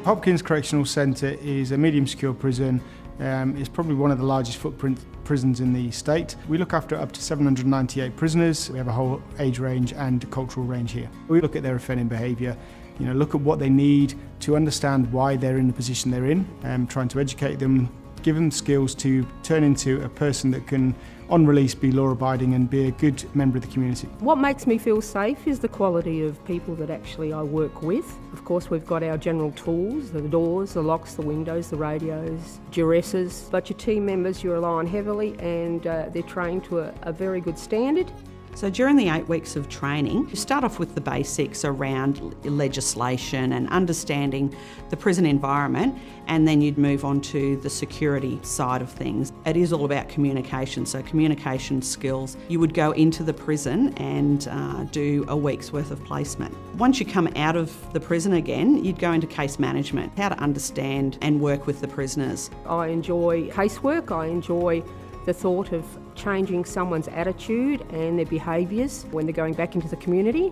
Hopkins Correctional Centre is a medium secure prison. It's probably one of the largest footprint prisons in the state. We look after up to 798 prisoners. We have a whole age range and cultural range here. We look at their offending behaviour, look at what they need to understand why they're in the position they're in, trying to educate them, give them skills to turn into a person that can, on release, be law-abiding and be a good member of the community. What makes me feel safe is the quality of people that actually I work with. Of course, we've got our general tools, the doors, the locks, the windows, the radios, duresses, but your team members you rely on heavily, and they're trained to a very good standard. So during the 8 weeks of training, you start off with the basics around legislation and understanding the prison environment, and then you'd move on to the security side of things. It is all about communication, so communication skills. You would go into the prison and do a week's worth of placement. Once you come out of the prison again, you'd go into case management, how to understand and work with the prisoners. I enjoy casework, I enjoy the thought of changing someone's attitude and their behaviours when they're going back into the community.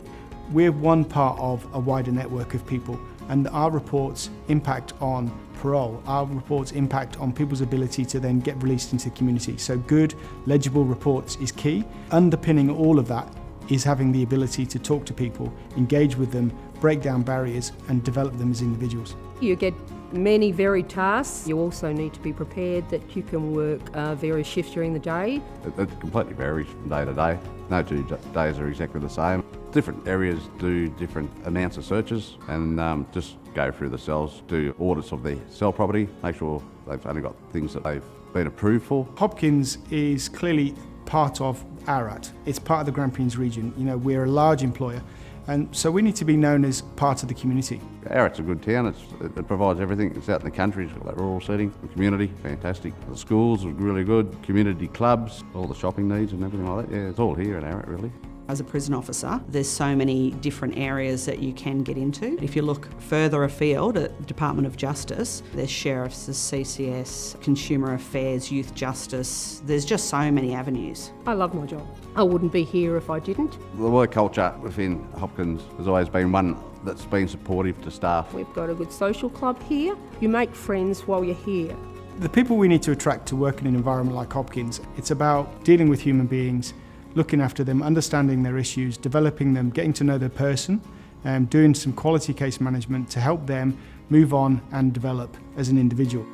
We're one part of a wider network of people, and our reports impact on parole. Our reports impact on people's ability to then get released into the community. So good, legible reports is key. Underpinning all of that is having the ability to talk to people, engage with them, break down barriers and develop them as individuals. You get many varied tasks. You also need to be prepared that you can work various shifts during the day. It completely varies from day to day. No 2 days are exactly the same. Different areas do different amounts of searches, and just go through the cells, do audits of the cell property, make sure they've only got things that they've been approved for. Hopkins is clearly part of Ararat. It's part of the Grampians region. We're a large employer, and so we need to be known as part of the community. Ararat's a good town. It provides everything. It's out in the country. It's got that rural setting. The community, fantastic. The schools are really good. Community clubs, all the shopping needs and everything like that. Yeah, it's all here in Ararat, really. As a prison officer, there's so many different areas that you can get into. If you look further afield at the Department of Justice, there's sheriffs, there's CCS, consumer affairs, youth justice. There's just so many avenues. I love my job. I wouldn't be here if I didn't. The work culture within Hopkins has always been one that's been supportive to staff. We've got a good social club here. You make friends while you're here. The people we need to attract to work in an environment like Hopkins, it's about dealing with human beings, looking after them, understanding their issues, developing them, getting to know their person, doing some quality case management to help them move on and develop as an individual.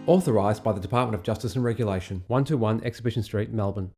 Authorised by the Department of Justice and Regulation, 121 Exhibition Street, Melbourne.